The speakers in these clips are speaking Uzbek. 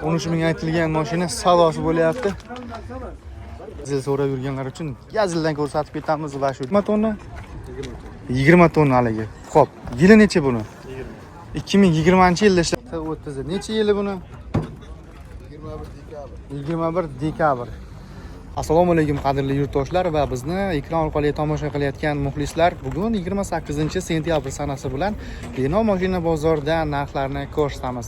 13 ming aytilgan mashina savdosi bo'lyapti. Zil so'rab yurganlar uchun Gazildan ko'rsatib ketamiz va shu 20 tonna 20 tonna haligi. Xo'p, yili necha buni? 2020-yilda ishlab o'tdi. Necha yili buni? 21 dekabr. Assalomu alaykum qadrli yurtdoshlar va bizni ekran orqali tomosha qilayotgan muxlislar. Bugun 28-sentyabr sanasi bilan Bino mashina bozorida narxlarni ko'rsatamiz.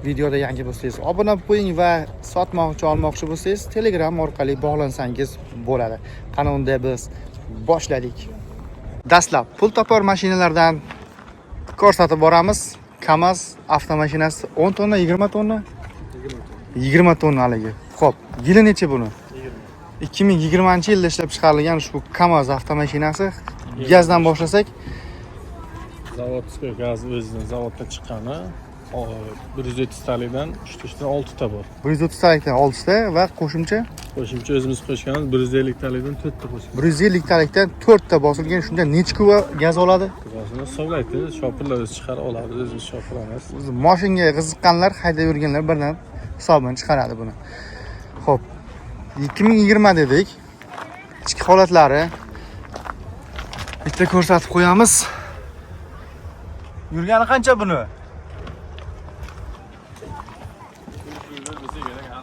Videoda yangi bo'lsangiz obuna qo'ying va sotmoqchi olmoqchi bo'lsangiz Telegram orqali bog'lansangiz bo'ladi. Qani unda biz boshladik. Dastlab pul topar mashinalardan ko'rsatib boramiz. KAMAZ avtomashinasi 10 tonna, 20 tonna? 20 tonna haligi. Xo'p, yili necha buni? 2020-yilda ishlab chiqarilgan ushbu KAMAZ avtomashinasi. Gazdan boshlasak, zavodskiy gaz o'zining zavoddan chiqqani 130 talikdan 3 ta 6 ta bor. 130 talikdan 6 ta va qo'shimcha O'zimiz qo'shganimiz 150 talikdan 4 ta qo'shdik. 150 talikdan 4 ta bosilgan. Shunda necha kuba gaz oladi? Gazini hisoblaymiz, shopirlar o'zi chiqarib oladi, o'zimiz shopiramiz. Mashinaga qiziqqanlar, haydab yurganlar birdan hisobini chiqaradi buni. Xo'p, 2020 dedik. Ichki holatlari bitta ko'rsatib qo'yamiz. Yurgani qancha buni?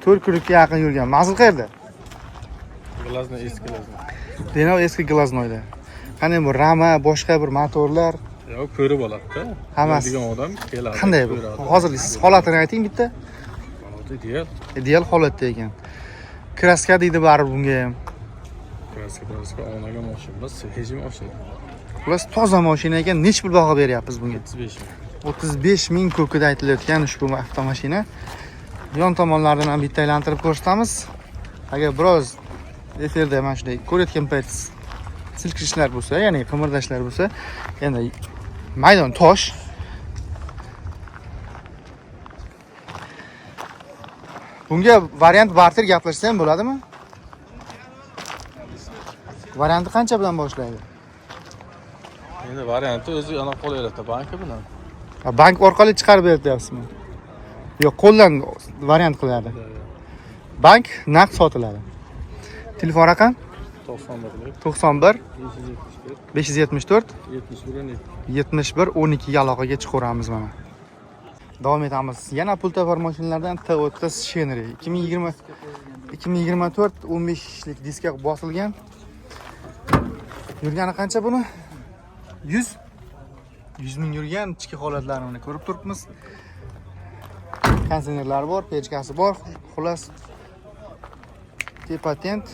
4 kunga yaqin yurgan. Mazil qayerda? Glaznoy eski glaznoy. Denov eski glaznoyda. Qani bu rama, boshqa bir motorlar Yo'q, ko'rib oladi-da. Hammasi. Degan odam keladi. Qanday bu? Hozir siz holatini ayting bitta. Ideal. Ideal holatda ekan. Kraska deydi baribir bunga ham. Kraska onaga mashina, hejim mashina. Xullas toza mashina ekan. Nech pul baho beryapmiz bunga? 35 ming. 35 ming ko'kida aytilayotgan ushbu avtomashina. Yon tomonlaridan ham bitta aylantirib ko'rsatamiz. Agar biroz efirda mana shunday ko'rayotgan payt silkishlar bo'lsa, ya'ni qimirlashlar bo'lsa, endi maydon tosh. Bunga variant barter gaplashsa ham bo'ladimi? Varianti qancha bilan boshlaydi? Endi varianti o'zi ana qo'layapti banki bilan. Bank orqali chiqarib beryapsizmi? Yo'q, qo'ldan variant qiladi. Bank naqd sotiladi. Telefon raqam 91 574 71 12 ga aloqaga chiqaramiz mana. Davom etamiz. Yana pul topar mashinalardan Toyota Shenry 2024 15lik diska bosilgan. Yurgani qancha buni? 100 ming yurgan, ichki holatlarini ko'rib turibmiz. Kondisionerlari bor, pechkasi bor. Xullas patent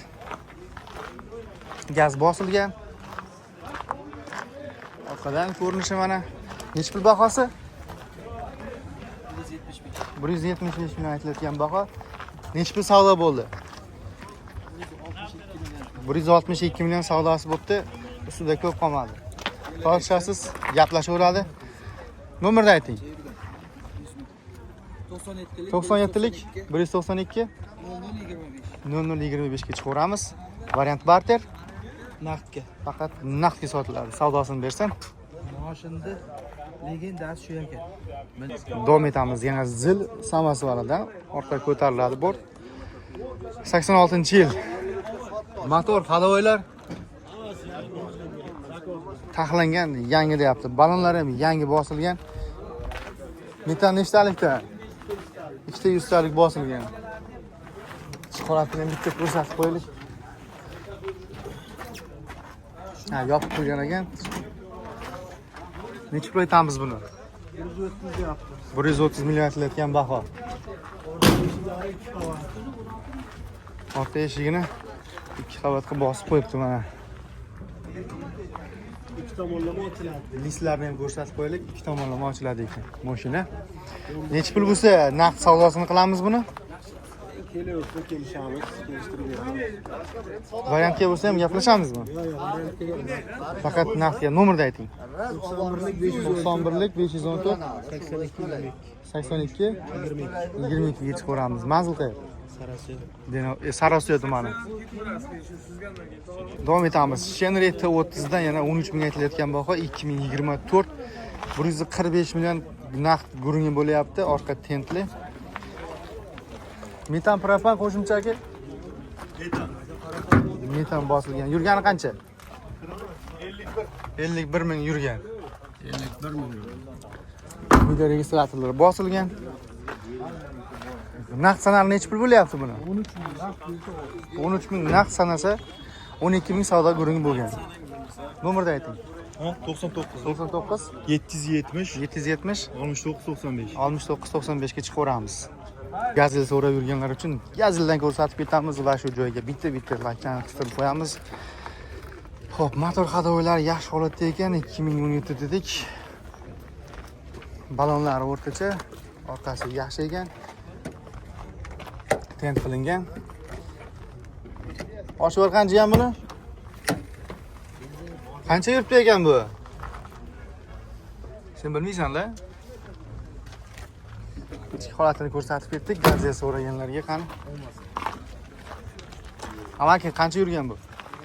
gaz bosilgan. Orqadan ko'rinishi mana. Nech pul bahosi? 175 ming aytilayotgan baho. Nech pul savdo bo'ldi? 162 million savdosi bo'libdi. Ustida ko'p qolmadi. Tortishasiz, gaplashaveradi. Nomerni ayting. 97lik 192 0025 ga chiqaramiz. Variant barter Naqdga. faqat naqdga sotiladi. Savdosini bersan. Mashinada legendasi shu ekan. Davom etamiz. Yana zil samasvalidan orqaga ko'tariladi bor. 86-yil. Motor, hadovoylar taxlangan, yangi deyapti. Balonlar ham yangi bosilgan. Metan nechtalikda? 200 talik bosilgan. Holatini bitta ko'rsatib qo'yaylik. Ha, yopib qo'ygan ekan. Necha pul aytamiz buni? 130 yaptı. 130 million aytilayotgan baho. Orta eshigini 2 qavatga bosib qo'yibdi mana. İki tomonlama ochiladi. Listlarni ham ko'rsatib qo'yaylik. 2 tomonlama ochiladi ekan mashina. Necha pul bo'lsa naqd savdosini qilamiz buni? Keliyorsa kelishamiz, kelishtirib beramiz. Variantga bo'lsa ham gaplashamizmi? Faqat naqdga nomerni ayting. 91lik 514 82 22 ga chiqaramiz. Manzil qayer? Sarosiyo tumani. Davom etamiz. Shenry T30 dan yana 13 ming aytilayotgan baho 2024 145 million naqd guringi bo'lyapti. Orqa tentli. Metan propan qo'shimcha aka? Metan bosilgan. Yurgani qancha? 51 ming yurgan. 51 milyon. Video registratorlari bosilgan. Naqd sanali necha pul bo'lyapti buni? 13 ming naqd sanasa 12 ming savdo guruhi bo'lgan. Nomerni ayting. 99 770 770 69 95. 69-95 ga chiqaveramiz. Gazel so'rab yurganlar uchun gazeldan ko'rsatib ketamiz va shu joyga bitta layklarni qistirib qo'yamiz. Xo'p, motor hadovoylari yaxshi holatda ekan, 2017 dedik. Balonlari o'rtacha, orqasi yaxshi ekan. Tent qilingan. Oshvar qancha ham buni? Qancha yuribdi ekan bu? Sen bilmaysan-la? Ichki holatini ko'rsatib ketdik. Gazel so'raganlarga qani. Amaki qancha yurgan bu?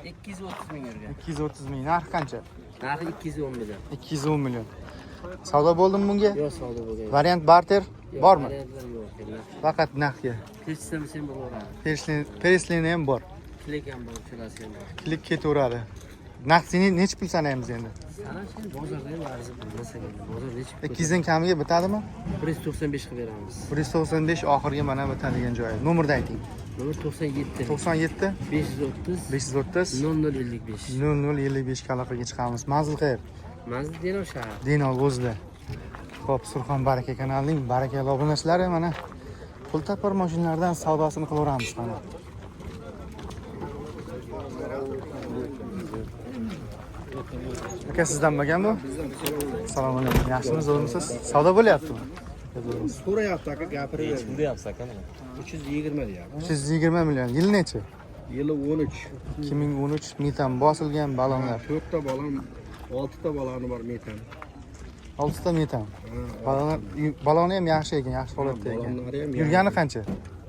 230 ming yurgan. 230 ming. Narxi qancha? Narxi 210 million. 210 million. Savdo bo'ldimi bunga? Yo'q, savdo bo'lgan. Variant barter bormi? Variantlar yo'q. Faqat naqdga. Kesishsam sen bo'laveradi. Perislini ham bor. Klik ham bor, uchalasi ham bor. Klik ketaveradi. Naqdini necha pul sanaymiz endi? Sana sen bozorda ham arzib bo'lmasa kerak. Bozor necha pul? 200 dan kamiga bitadimi? 195 qilib beramiz. 195 oxirgi mana bitadigan joyi. Nomerni ayting. Nomer 97 97 530 530 0055. 0055 ga aloqaga chiqamiz. Manzil qayer? Manzil Denov shahar. Denov o'zida. Xo'p, Surxon Baraka kanalining barakali obunachilari mana pul tapar mashinalardan savdosini qilaveramiz mana. Aka sizdan bo'lgan bu? Assalomu alaykum. Yaxshimisiz, zo'rmisiz? Savdo bo'lyaptimi? So'rayapti aka, gapiraverdi. Shunda yapsa aka mana. 320 deyapti. 320 million. Yil nechi? Yili 13. 2013 metan bosilgan balonlar. 4 ta balon, 6 ta baloni bor metan. 6 ta metan. Baloni ham yaxshi ekan, yaxshi holatda ekan. Balonlari ham Yurgani qancha?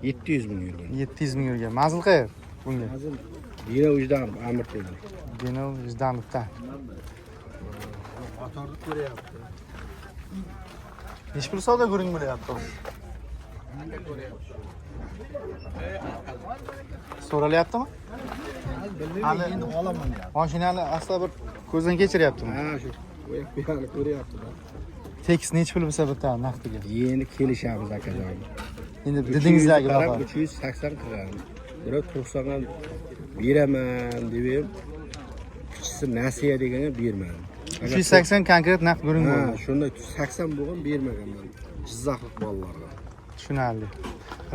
700 ming yurgan. 700 ming yurgan. Manzil qayer bunga? Hozir Dina Ujdanov, Amir Temur. Denov Jdanovda. Motorni ko'ryapti. Necha pul savdo guring bo'lyapti? So'ralyaptimi? Bilmayman, endi olaman deyapti. Mashinani asla bir ko'zdan kechiryaptimi? Ha, shu qo'yib ko'ryapti. Tekis necha pul bo'lsa bitadi naqdiga? Endi kelishamiz akajon. Endi didingizdagi baho. 380 qilgan. Birov 90 ga beraman deb ham kichisi nasiya deganga bermadim. 380 konkret naqd guring Ha, bo'ldi. shunda 80 bo'lgan bermaganman. Jizzaxlik bolalarga. Tushunarli.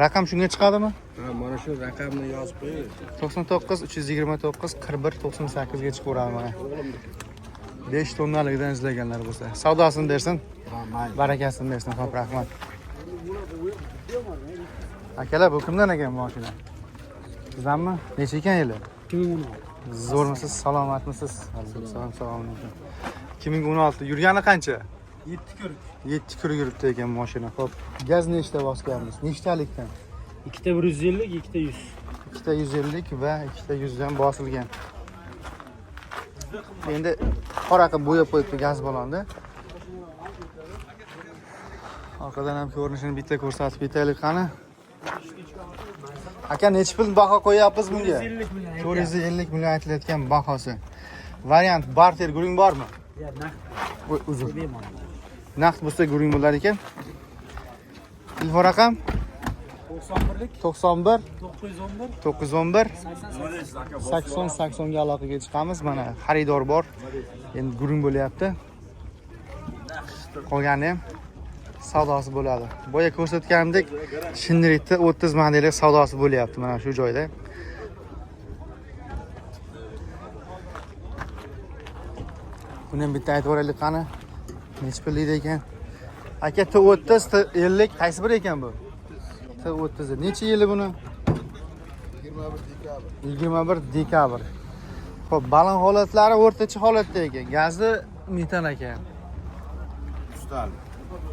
Raqam shunga chiqadimi? Ha, mana shu raqamni yozib qo'y. 99 329 41 98 ga chiqaveradi mana. 5 tonnaligidan izlaganlar bo'lsa, savdosini bersin, Ha, mayli. barakasini bersin. Xo'p, rahmat. Akalar, bu kimdan ekan mashina? Sizdanmi? Necha ekan yili? 2016. Zo'rmisiz, salomatmisiz? Alaykum salom. 2016 yurgani qancha? 7 ko'rik. 7 kur yuribdi ekan mashina. Xo'p, gaz nechta bosganmiz? Nechtalikdan? Ikkita 150, ikkita 100. Ikkita 150 va ikkita 100 dan bosilgan. Endi qora qilib bo'yab qo'yibdi gaz balonni. Orqadan ham ko'rinishini bitta ko'rsatib ketaylik qani. Aka necha pul baho qo'yapmiz bunga? 450 million aytilayotgan bahosi. Variant barter guring bormi? Ya, naqd. Voy, uzr. Naqd bo'lsa guring bo'lar ekan. Telefon raqam 91 911 80 ga aloqaga chiqamiz. Mana xaridor bor. Endi guring bo'lyapti. Qolgani ham savdosi bo'ladi. Boya ko'rsatganimdek Shinritda 30 modeli savdosi bo'lyapti mana shu joyda. Buni ham bitta aytib o'raylik qani. Necha pullik ekan? Aka T30, T50 qaysi bir ekan bu? T30. Necha yili buni? 21 dekabr. Xo'p, balon holatlari o'rtacha holatda ekan. Gazi metan ekan.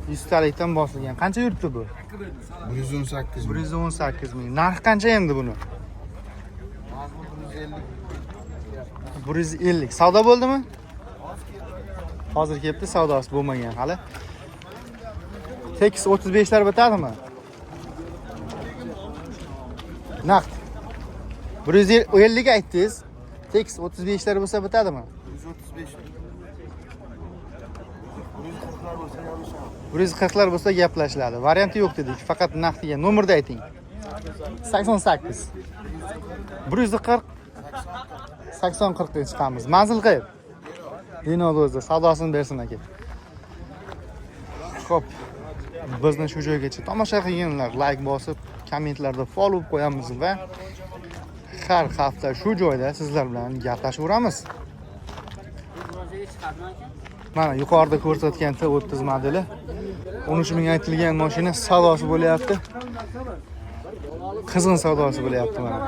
100 talikdan bosilgan. Qancha yuribdi bu? 118 118 ming. Narxi qancha endi buni? 150. Savdo bo'ldimi? Hozir kelibdi, savdosi bo'lmagan hali. Tekis 35 lar bitadimi? Naqd. 150 ga aytdingiz. Tekis 35 lar bo'lsa bitadimi? 140 lar bo'lsa gaplashiladi. Varianti yo'q dedik. Faqat naqdiga nomerni ayting. 88. 140 80-40 ga chiqamiz. Manzil qayerda? Denol o'zi savdosini bersin aka. Xo'p. Bizni shu joygacha tomosha qilganlar, like bosib, kommentlarda follow qo'yamiz va har hafta shu joyda sizlar bilan gaplashaveramiz. Mana yuqorida ko'rsatgan T30 modeli 13 ming aytilgan mashina savdosi bo'lyapti. Qizg'in savdosi bo'lyapti mana.